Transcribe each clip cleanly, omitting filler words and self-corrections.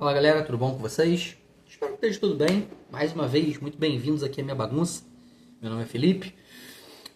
Fala galera, tudo bom com vocês? Espero que esteja tudo bem. Mais uma vez, muito bem-vindos aqui à minha bagunça. Meu nome é Felipe.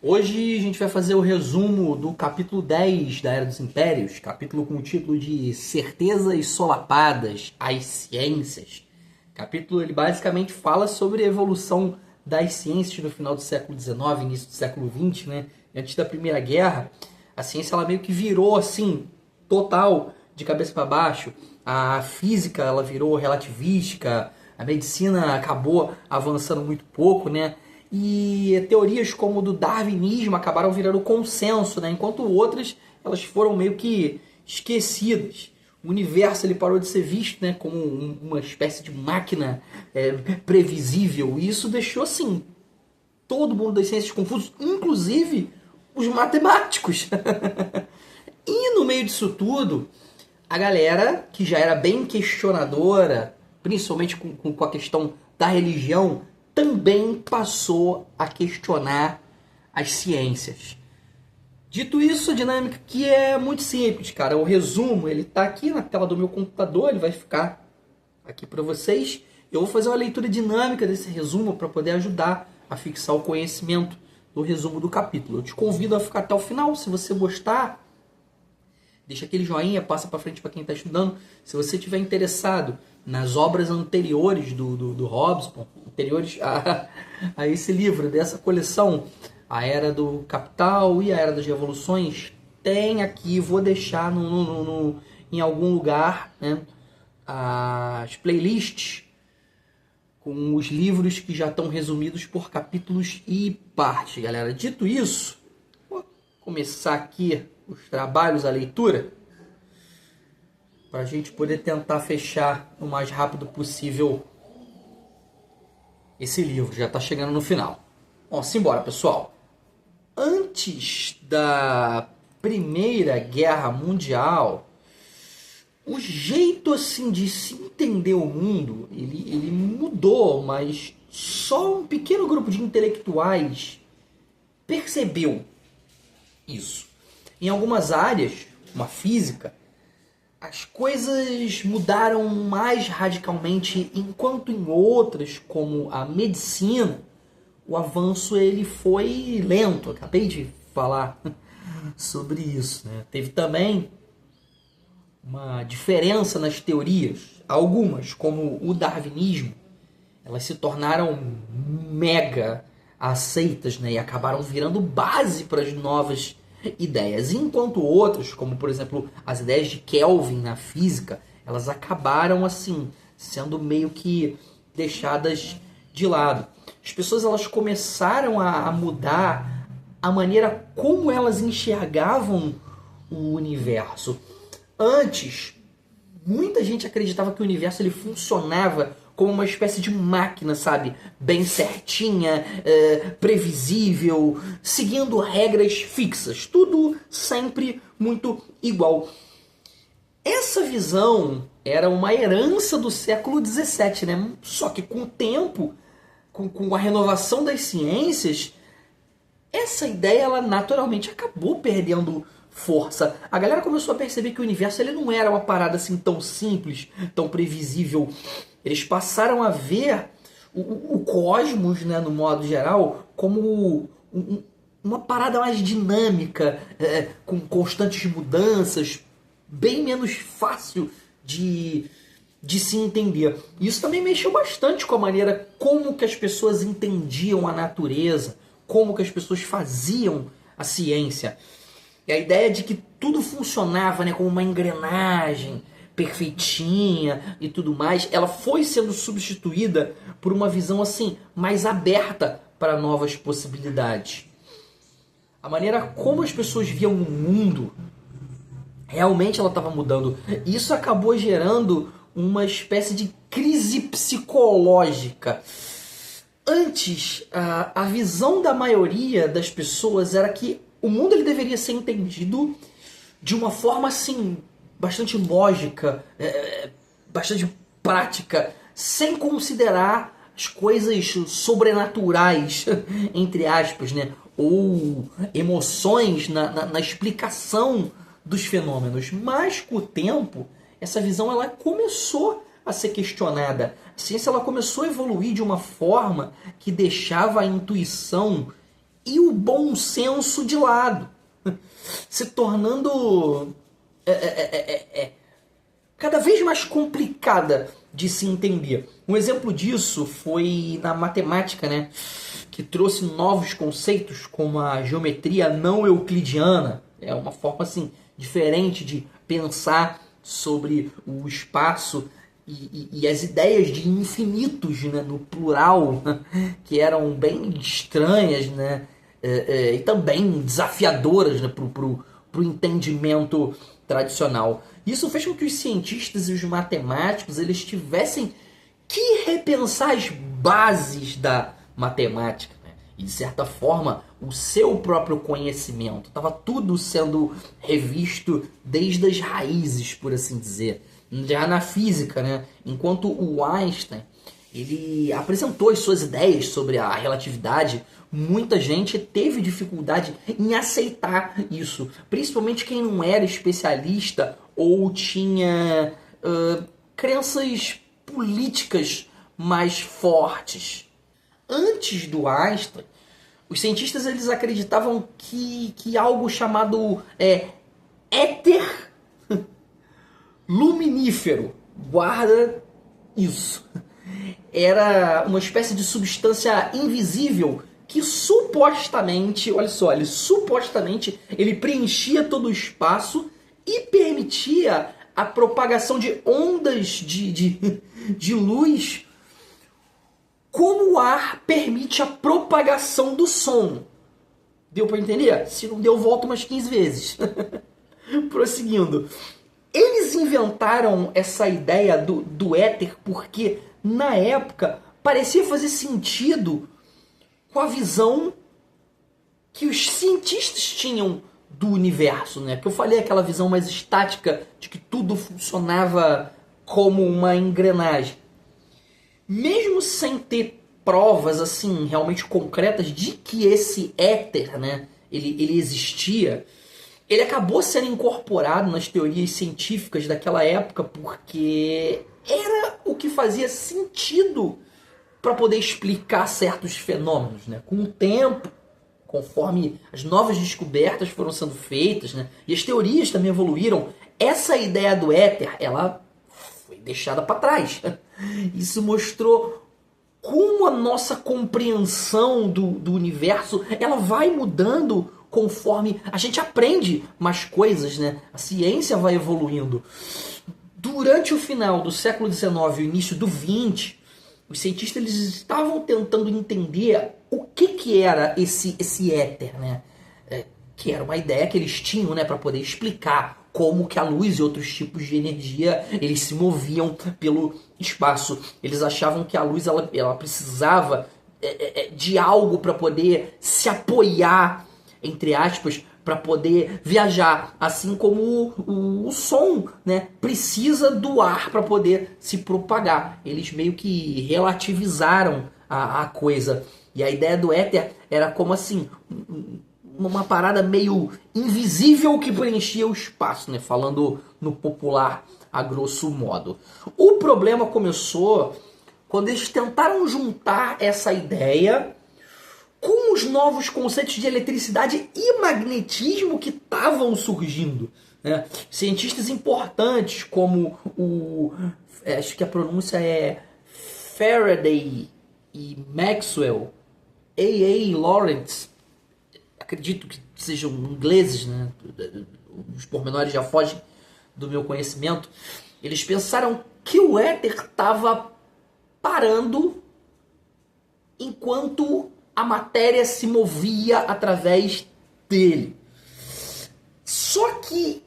Hoje a gente vai fazer o resumo do capítulo 10 da Era dos Impérios, capítulo com o título de Certezas Solapadas, as Ciências. O capítulo ele basicamente fala sobre a evolução das ciências no final do século XIX, início do século XX, né? Antes da Primeira Guerra, a ciência ela meio que virou assim, total, de cabeça para baixo. A física ela virou relativística, a medicina acabou avançando muito pouco, né? E teorias como o do darwinismo acabaram virando consenso, né? Enquanto outras elas foram meio que esquecidas. O universo ele parou de ser visto, né, como uma espécie de máquina previsível. E isso deixou assim todo mundo das ciências confuso, inclusive os matemáticos. E no meio disso tudo, a galera que já era bem questionadora, principalmente com a questão da religião, também passou a questionar as ciências. Dito isso, a dinâmica aqui é muito simples, cara. O resumo, ele tá aqui na tela do meu computador, ele vai ficar aqui para vocês. Eu vou fazer uma leitura dinâmica desse resumo para poder ajudar a fixar o conhecimento do resumo do capítulo. Eu te convido a ficar até o final, se você gostar. Deixa aquele joinha, passa para frente para quem está estudando. Se você estiver interessado nas obras anteriores do Hobsbawm, anteriores a esse livro, dessa coleção, A Era do Capital e A Era das Revoluções, tem aqui, vou deixar em algum lugar, né, as playlists com os livros que já estão resumidos por capítulos e partes, galera. Dito isso, vou começar aqui os trabalhos, a leitura, para a gente poder tentar fechar o mais rápido possível esse livro. Já está chegando no final. Bom, simbora, pessoal. Antes da Primeira Guerra Mundial, o jeito assim de se entender o mundo, ele mudou, mas só um pequeno grupo de intelectuais percebeu isso. Em algumas áreas, como a física, as coisas mudaram mais radicalmente, enquanto em outras, como a medicina, o avanço ele foi lento. Acabei de falar sobre isso, né? Teve também uma diferença nas teorias. Algumas, como o darwinismo, elas se tornaram mega aceitas, né? E acabaram virando base para as novas ideias, enquanto outras, como por exemplo as ideias de Kelvin na física, elas acabaram assim sendo meio que deixadas de lado. As pessoas elas começaram a mudar a maneira como elas enxergavam o universo. Antes, muita gente acreditava que o universo ele funcionava como uma espécie de máquina, sabe? Bem certinha, previsível, seguindo regras fixas. Tudo sempre muito igual. Essa visão era uma herança do século XVII, né? Só que com o tempo, com a renovação das ciências, essa ideia ela naturalmente acabou perdendo força. A galera começou a perceber que o universo ele não era uma parada assim tão simples, tão previsível. Eles passaram a ver o cosmos, né, no modo geral, como uma parada mais dinâmica, com constantes mudanças, bem menos fácil de se entender. Isso também mexeu bastante com a maneira como que as pessoas entendiam a natureza, como que as pessoas faziam a ciência. E a ideia de que tudo funcionava, né, como uma engrenagem perfeitinha e tudo mais, ela foi sendo substituída por uma visão assim mais aberta para novas possibilidades. A maneira como as pessoas viam o mundo, realmente ela estava mudando. Isso acabou gerando uma espécie de crise psicológica. Antes, a visão da maioria das pessoas era que o mundo ele deveria ser entendido de uma forma assim bastante lógica, bastante prática, sem considerar as coisas sobrenaturais, entre aspas, né? Ou emoções na explicação dos fenômenos. Mas com o tempo, essa visão ela começou a ser questionada. A ciência ela começou a evoluir de uma forma que deixava a intuição e o bom senso de lado, se tornando cada vez mais complicada de se entender. Um exemplo disso foi na matemática, né, que trouxe novos conceitos como a geometria não euclidiana. É uma forma assim diferente de pensar sobre o espaço e as ideias de infinitos, né, no plural, que eram bem estranhas, né, e também desafiadoras, né, pro entendimento tradicional. Isso fez com que os cientistas e os matemáticos eles tivessem que repensar as bases da matemática, né? E de certa forma o seu próprio conhecimento. Estava tudo sendo revisto desde as raízes, por assim dizer. Já na física, né? Enquanto o Einstein ele apresentou as suas ideias sobre a relatividade, muita gente teve dificuldade em aceitar isso, principalmente quem não era especialista ou tinha crenças políticas mais fortes. Antes do Einstein, os cientistas eles acreditavam que algo chamado éter luminífero, guarda isso, era uma espécie de substância invisível que supostamente, olha só, ele preenchia todo o espaço e permitia a propagação de ondas de luz, como o ar permite a propagação do som. Deu para entender? Se não deu, volta umas 15 vezes. Prosseguindo. Eles inventaram essa ideia do éter porque, na época, parecia fazer sentido com a visão que os cientistas tinham do universo, né? Que eu falei, aquela visão mais estática de que tudo funcionava como uma engrenagem. Mesmo sem ter provas assim realmente concretas de que esse éter, né, ele existia, ele acabou sendo incorporado nas teorias científicas daquela época porque era o que fazia sentido para poder explicar certos fenômenos, né? Com o tempo, conforme as novas descobertas foram sendo feitas, né, e as teorias também evoluíram, essa ideia do éter, ela foi deixada para trás. Isso mostrou como a nossa compreensão do universo ela vai mudando conforme a gente aprende mais coisas, né? A ciência vai evoluindo. Durante o final do século XIX e o início do XX, os cientistas eles estavam tentando entender o que era esse éter, né? Que era uma ideia que eles tinham, né, para poder explicar como que a luz e outros tipos de energia eles se moviam pelo espaço. Eles achavam que a luz ela precisava de algo para poder se apoiar, entre aspas, para poder viajar, assim como o som, né, precisa do ar para poder se propagar. Eles meio que relativizaram a coisa. E a ideia do éter era como assim, uma parada meio invisível que preenchia o espaço, né, falando no popular a grosso modo. O problema começou quando eles tentaram juntar essa ideia com os novos conceitos de eletricidade e magnetismo que estavam surgindo, né? Cientistas importantes como acho que a pronúncia é Faraday e Maxwell, A.A. Lawrence, acredito que sejam ingleses, né? Os pormenores já fogem do meu conhecimento. Eles pensaram que o éter estava parando enquanto a matéria se movia através dele. Só que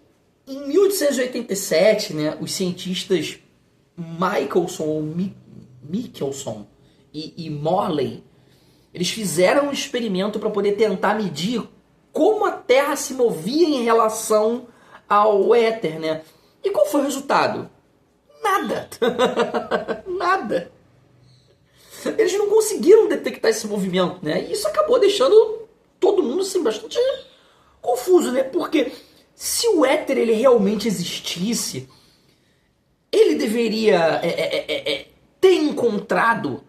em 1887, né, os cientistas Michelson e Morley, eles fizeram um experimento para poder tentar medir como a Terra se movia em relação ao éter, né? E qual foi o resultado? Nada. Nada. Eles não conseguiram detectar esse movimento, né? E isso acabou deixando todo mundo assim, bastante confuso, né? Porque se o éter ele realmente existisse, ele deveria ter encontrado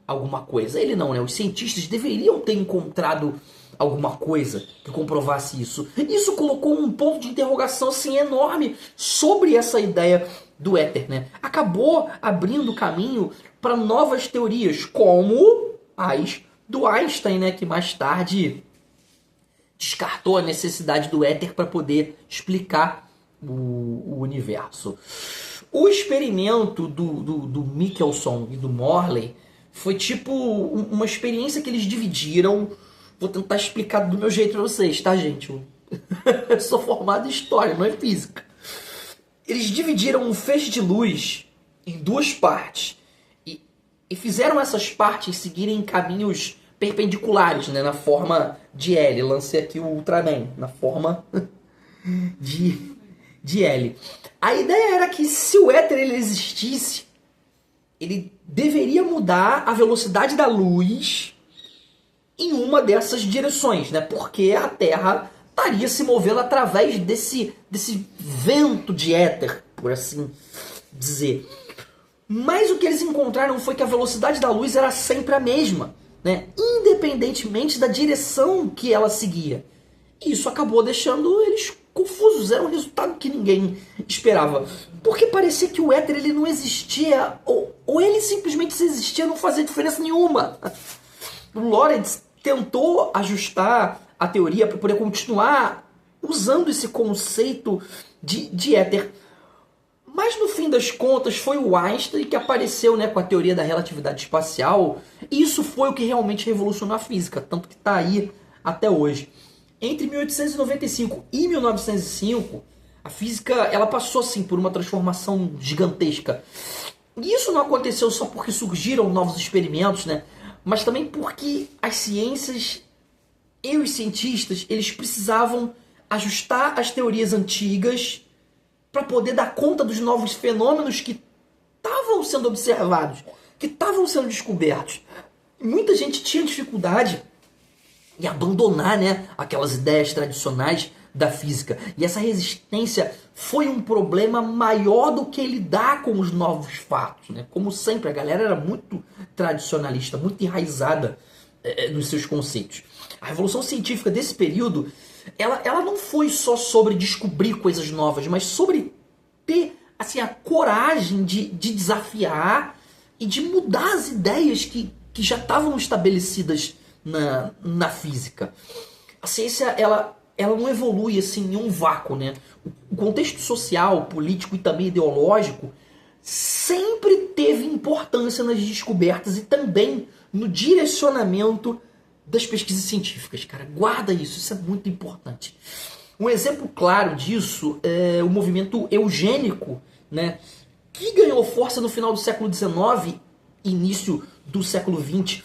alguma coisa. Ele não, né? Os cientistas deveriam ter encontrado alguma coisa que comprovasse isso. Isso colocou um ponto de interrogação assim enorme sobre essa ideia do éter, né? Acabou abrindo caminho para novas teorias, como as do Einstein, né? Que mais tarde descartou a necessidade do éter para poder explicar o universo. O experimento do Michelson e do Morley foi tipo uma experiência que eles dividiram. Vou tentar explicar do meu jeito para vocês, tá, gente? Eu sou formado em história, não é física. Eles dividiram um feixe de luz em duas partes e fizeram essas partes seguirem caminhos perpendiculares, né, na forma de L. Lancei aqui o Ultraman, na forma de L. A ideia era que se o éter ele existisse, ele deveria mudar a velocidade da luz em uma dessas direções, né? Porque a Terra estaria se movendo através desse vento de éter, por assim dizer. Mas o que eles encontraram foi que a velocidade da luz era sempre a mesma, né? Independentemente da direção que ela seguia. E isso acabou deixando eles confusos. Era um resultado que ninguém esperava. Porque parecia que o éter ele não existia, ou ele simplesmente se existia não fazia diferença nenhuma. O Lorentz tentou ajustar a teoria para poder continuar usando esse conceito de éter. Mas no fim das contas foi o Einstein que apareceu, né, com a teoria da relatividade espacial. E isso foi o que realmente revolucionou a física, tanto que está aí até hoje. Entre 1895 e 1905, a física ela passou assim, por uma transformação gigantesca. E isso não aconteceu só porque surgiram novos experimentos, né? Mas também porque as ciências e os cientistas eles precisavam ajustar as teorias antigas para poder dar conta dos novos fenômenos que estavam sendo observados, que estavam sendo descobertos. Muita gente tinha dificuldade em abandonar, né, aquelas ideias tradicionais da física. E essa resistência foi um problema maior do que lidar com os novos fatos, né? Como sempre, a galera era muito tradicionalista, muito enraizada nos seus conceitos. A revolução científica desse período, ela não foi só sobre descobrir coisas novas, mas sobre ter assim, a coragem de desafiar e de mudar as ideias que já estavam estabelecidas na física. A ciência, ela não evolui assim em um vácuo, né? O contexto social, político e também ideológico sempre teve importância nas descobertas e também no direcionamento das pesquisas científicas, cara. Guarda isso, isso é muito importante. Um exemplo claro disso é o movimento eugênico, né, que ganhou força no final do século XIX e início do século XX.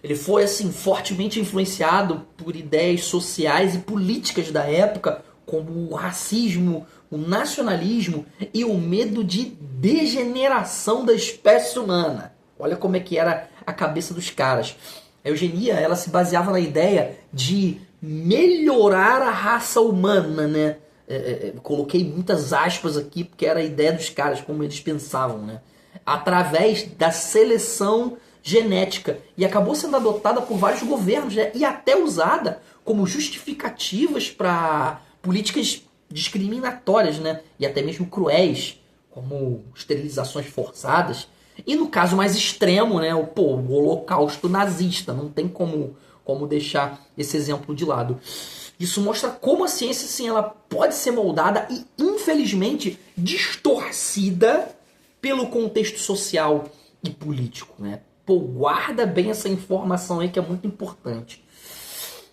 Ele foi assim fortemente influenciado por ideias sociais e políticas da época, como o racismo, o nacionalismo e o medo de degeneração da espécie humana. Olha como é que era a cabeça dos caras. A eugenia, ela se baseava na ideia de melhorar a raça humana, né? Coloquei muitas aspas aqui porque era a ideia dos caras, como eles pensavam, né? Através da seleção genética, e acabou sendo adotada por vários governos, né? E até usada como justificativas para políticas discriminatórias, né? E até mesmo cruéis, como esterilizações forçadas. E no caso mais extremo, né? O holocausto nazista. Não tem como deixar esse exemplo de lado. Isso mostra como a ciência assim, ela pode ser moldada e, infelizmente, distorcida pelo contexto social e político, né? Guarda bem essa informação aí que é muito importante.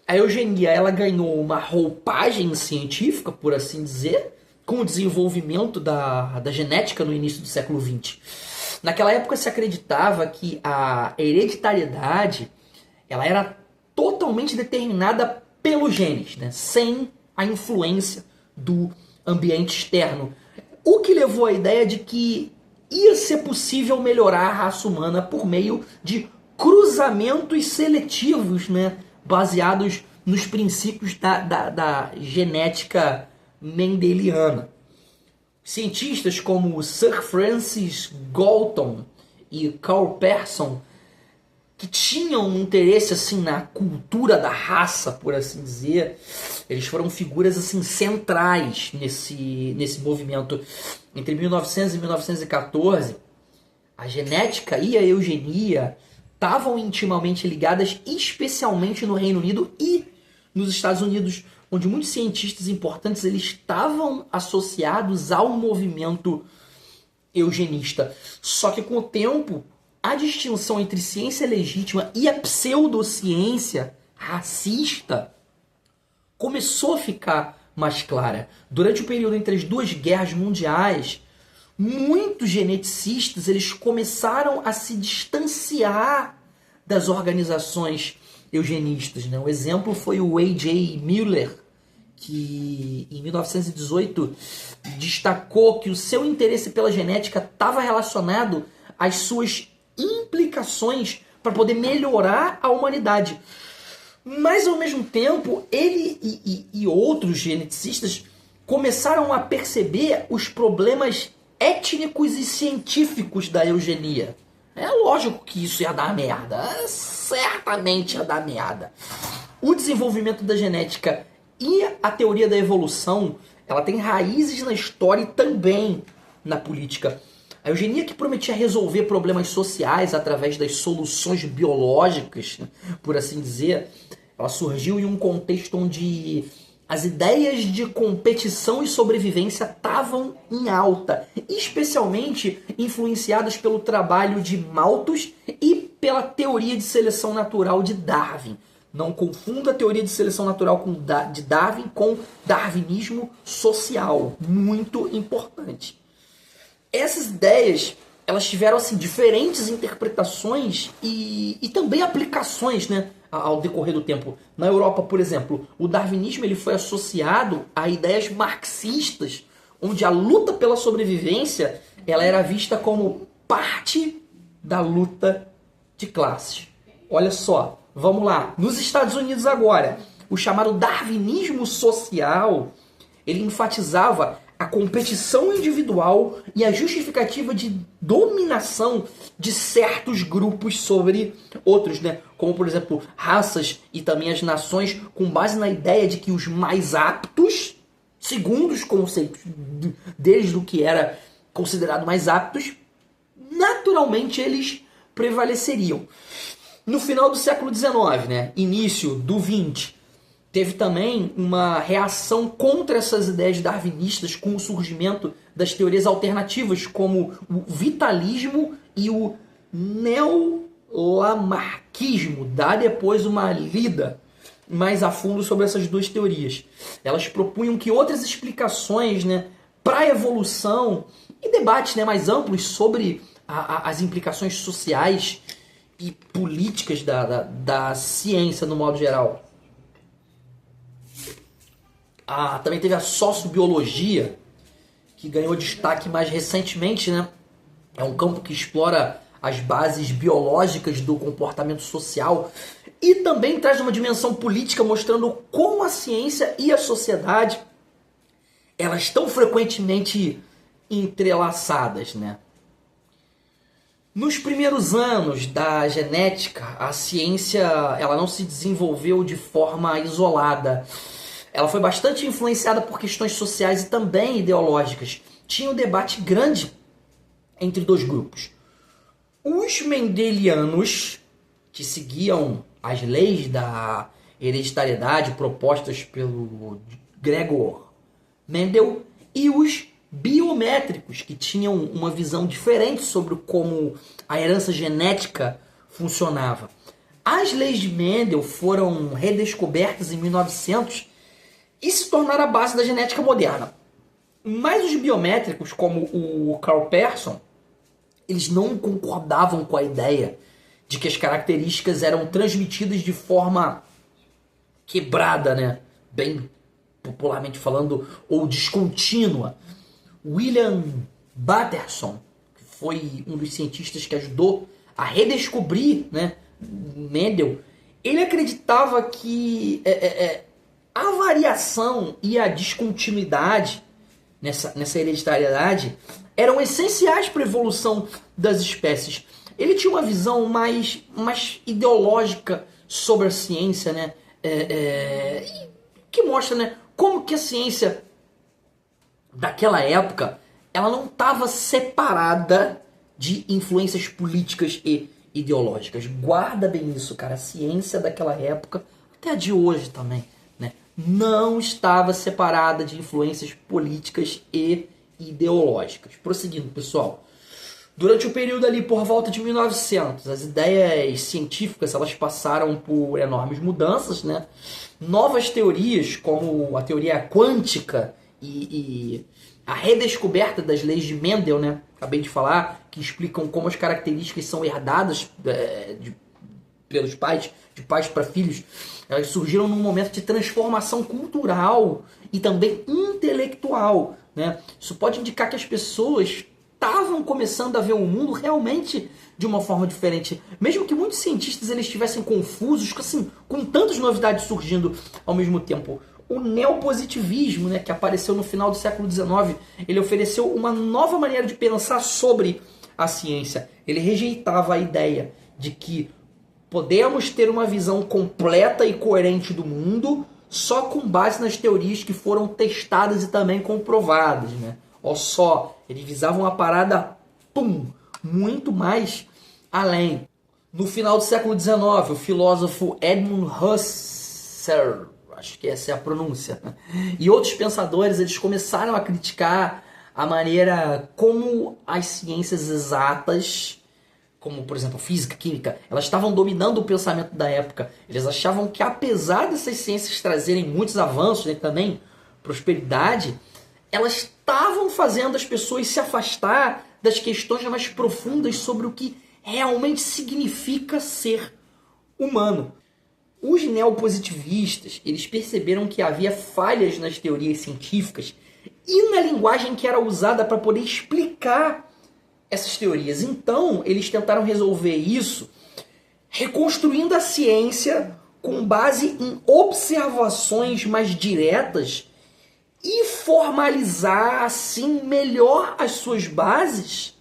A eugenia, ela ganhou uma roupagem científica, por assim dizer, com o desenvolvimento da genética no início do século XX. Naquela época se acreditava que a hereditariedade ela era totalmente determinada pelos genes, né? Sem a influência do ambiente externo. O que levou à ideia de que ia ser possível melhorar a raça humana por meio de cruzamentos seletivos, né? Baseados nos princípios da genética mendeliana. Cientistas como Sir Francis Galton e Carl Pearson, que tinham um interesse assim na cultura da raça, por assim dizer, eles foram figuras assim centrais nesse movimento. Entre 1900 e 1914, a genética e a eugenia estavam intimamente ligadas, especialmente no Reino Unido e nos Estados Unidos, onde muitos cientistas importantes eles estavam associados ao movimento eugenista. Só que com o tempo, a distinção entre ciência legítima e a pseudociência racista começou a ficar mais clara. Durante o período entre as duas guerras mundiais, muitos geneticistas eles começaram a se distanciar das organizações eugenistas, né? O exemplo foi o A.J. Mueller, que em 1918 destacou que o seu interesse pela genética estava relacionado às suas implicações para poder melhorar a humanidade. Mas, ao mesmo tempo, ele e outros geneticistas começaram a perceber os problemas étnicos e científicos da eugenia. É lógico que isso ia dar merda. Certamente ia dar merda. O desenvolvimento da genética e a teoria da evolução, ela tem raízes na história e também na política. A eugenia, que prometia resolver problemas sociais através das soluções biológicas, por assim dizer, ela surgiu em um contexto onde as ideias de competição e sobrevivência estavam em alta, especialmente influenciadas pelo trabalho de Malthus e pela teoria de seleção natural de Darwin. Não confunda a teoria de seleção natural de Darwin com darwinismo social, muito importante. Essas ideias, elas tiveram assim, diferentes interpretações e também aplicações, né, ao decorrer do tempo. Na Europa, por exemplo, o darwinismo ele foi associado a ideias marxistas, onde a luta pela sobrevivência ela era vista como parte da luta de classes. Olha só, vamos lá. Nos Estados Unidos agora, o chamado darwinismo social, ele enfatizava a competição individual e a justificativa de dominação de certos grupos sobre outros, né? Como, por exemplo, raças e também as nações, com base na ideia de que os mais aptos, segundo os conceitos deles do que era considerado mais aptos, naturalmente eles prevaleceriam. No final do século XIX, né? Início do XX, teve também uma reação contra essas ideias darwinistas com o surgimento das teorias alternativas, como o vitalismo e o neolamarquismo. Dá depois uma lida mais a fundo sobre essas duas teorias. Elas propunham que outras explicações, né, para a evolução e debates, né, mais amplos sobre as implicações sociais e políticas da ciência no modo geral. Também teve a sociobiologia, que ganhou destaque mais recentemente, né? É um campo que explora as bases biológicas do comportamento social e também traz uma dimensão política, mostrando como a ciência e a sociedade elas estão frequentemente entrelaçadas, né? Nos primeiros anos da genética, a ciência ela não se desenvolveu de forma isolada. Ela foi bastante influenciada por questões sociais e também ideológicas. Tinha um debate grande entre dois grupos. Os mendelianos, que seguiam as leis da hereditariedade propostas pelo Gregor Mendel, e os biométricos, que tinham uma visão diferente sobre como a herança genética funcionava. As leis de Mendel foram redescobertas em 1900 e se tornaram a base da genética moderna. Mas os biométricos, como o Carl Pearson, eles não concordavam com a ideia de que as características eram transmitidas de forma quebrada, né? Bem popularmente falando, ou descontínua. William Patterson, que foi um dos cientistas que ajudou a redescobrir, né, Mendel, ele acreditava que a variação e a descontinuidade nessa hereditariedade, eram essenciais para a evolução das espécies. Ele tinha uma visão mais ideológica sobre a ciência, né? Que mostra, né, como que a ciência daquela época ela não estava separada de influências políticas e ideológicas. Guarda bem isso, cara. A ciência daquela época, até a de hoje também, né, não estava separada de influências políticas e ideológicas. Prosseguindo, pessoal. Durante o período ali por volta de 1900, as ideias científicas elas passaram por enormes mudanças, né? Novas teorias, como a teoria quântica e a redescoberta das leis de Mendel, né? Acabei de falar, que explicam como as características são herdadas pelos pais, de pais para filhos. Elas surgiram num momento de transformação cultural e também intelectual, né? Isso pode indicar que as pessoas estavam começando a ver o mundo realmente de uma forma diferente. Mesmo que muitos cientistas eles estivessem confusos, assim, com tantas novidades surgindo ao mesmo tempo. O neopositivismo, né, que apareceu no final do século XIX, ele ofereceu uma nova maneira de pensar sobre a ciência. Ele rejeitava a ideia de que podemos ter uma visão completa e coerente do mundo só com base nas teorias que foram testadas e também comprovadas, né? Olha só, eles visavam uma parada, muito mais além. No final do século XIX, o filósofo Edmund Husserl, acho que essa é a pronúncia, e outros pensadores, eles começaram a criticar a maneira como as ciências exatas, como por exemplo física, química, elas estavam dominando o pensamento da época. Eles achavam que apesar dessas ciências trazerem muitos avanços, né, também prosperidade, elas estavam fazendo as pessoas se afastar das questões mais profundas sobre o que realmente significa ser humano. Os neopositivistas, eles perceberam que havia falhas nas teorias científicas e na linguagem que era usada para poder explicar essas teorias. Então, eles tentaram resolver isso reconstruindo a ciência com base em observações mais diretas e formalizar assim melhor as suas bases,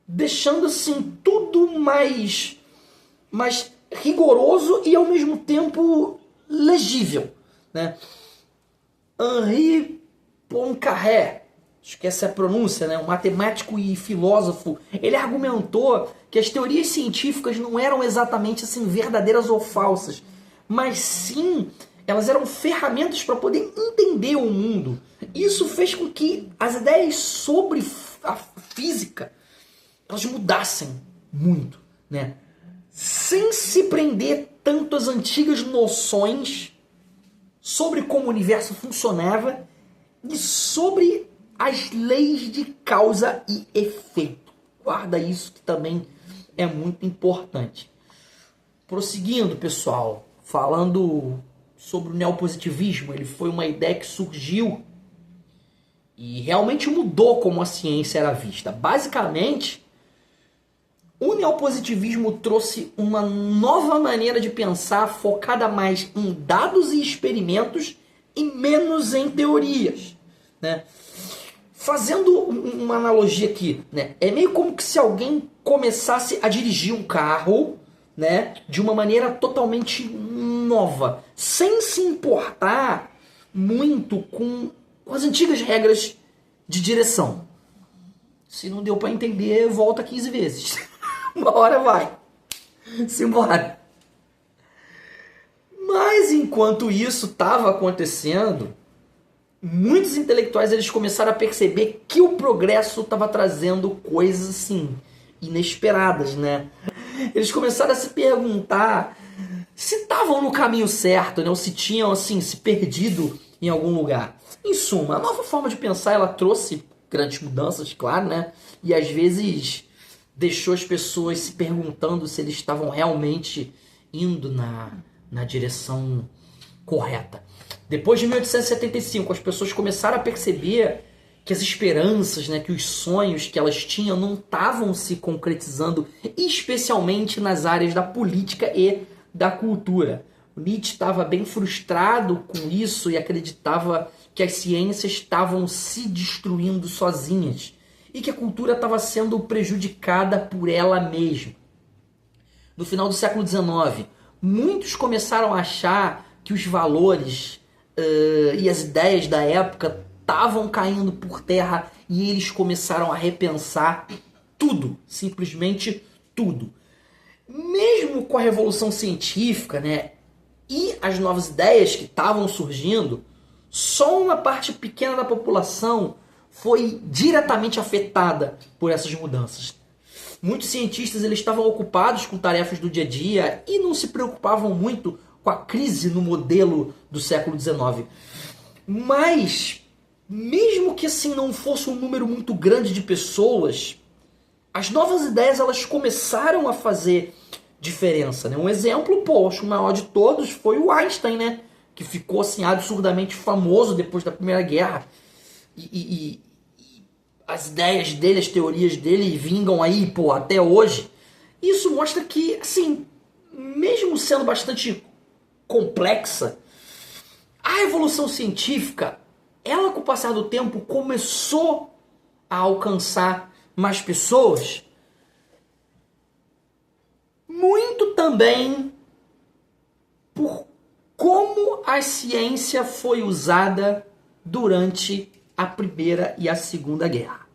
deixando assim tudo mais rigoroso e ao mesmo tempo legível, né? Henri Poincaré, acho que essa é a pronúncia, né? Um matemático e filósofo, ele argumentou que as teorias científicas não eram exatamente assim verdadeiras ou falsas, mas sim elas eram ferramentas para poder entender o mundo. Isso fez com que as ideias sobre a física elas mudassem muito, né? Sem se prender tanto às antigas noções sobre como o universo funcionava e sobre as leis de causa e efeito. Guarda isso que também é muito importante. Prosseguindo, pessoal, falando sobre o neopositivismo, ele foi uma ideia que surgiu e realmente mudou como a ciência era vista. Basicamente, o neopositivismo trouxe uma nova maneira de pensar focada mais em dados e experimentos e menos em teorias, né? Fazendo uma analogia aqui, né? É meio como que se alguém começasse a dirigir um carro, né, de uma maneira totalmente nova, sem se importar muito com as antigas regras de direção. Se não deu para entender, volta 15 vezes. Uma hora vai. Simbora. Mas enquanto isso estava acontecendo, muitos intelectuais eles começaram a perceber que o progresso estava trazendo coisas assim inesperadas, né? Eles começaram a se perguntar se estavam no caminho certo, né? Ou se tinham assim se perdido em algum lugar. Em suma, a nova forma de pensar ela trouxe grandes mudanças, claro, né? E às vezes deixou as pessoas se perguntando se eles estavam realmente indo na direção correta. Depois de 1875, as pessoas começaram a perceber que as esperanças, né, que os sonhos que elas tinham não estavam se concretizando, especialmente nas áreas da política e da cultura. O Nietzsche estava bem frustrado com isso e acreditava que as ciências estavam se destruindo sozinhas e que a cultura estava sendo prejudicada por ela mesma. No final do século XIX, muitos começaram a achar que os valores e as ideias da época estavam caindo por terra e eles começaram a repensar tudo, simplesmente tudo. Mesmo com a revolução científica, né, e as novas ideias que estavam surgindo, só uma parte pequena da população foi diretamente afetada por essas mudanças. Muitos cientistas eles estavam ocupados com tarefas do dia a dia e não se preocupavam muito com a crise no modelo do século XIX. Mas, mesmo que assim não fosse um número muito grande de pessoas, as novas ideias elas começaram a fazer diferença, né? Um exemplo, poxa, o maior de todos foi o Einstein, né? Que ficou assim absurdamente famoso depois da Primeira Guerra. E as ideias dele, as teorias dele vingam aí, pô, até hoje. Isso mostra que, assim, mesmo sendo bastante complexa, a evolução científica, ela com o passar do tempo começou a alcançar mais pessoas, muito também por como a ciência foi usada durante a Primeira e a Segunda Guerra.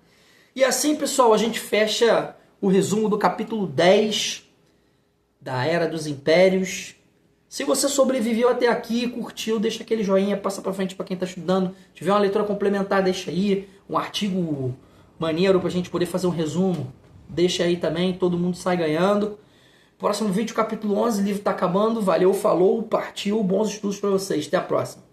E assim, pessoal, a gente fecha o resumo do capítulo 10 da Era dos Impérios. Se você sobreviveu até aqui, curtiu, deixa aquele joinha, passa pra frente para quem tá estudando. Se tiver uma leitura complementar, deixa aí. Um artigo maneiro pra gente poder fazer um resumo, deixa aí também, todo mundo sai ganhando. Próximo vídeo, capítulo 11, o livro tá acabando. Valeu, falou, partiu, bons estudos para vocês. Até a próxima.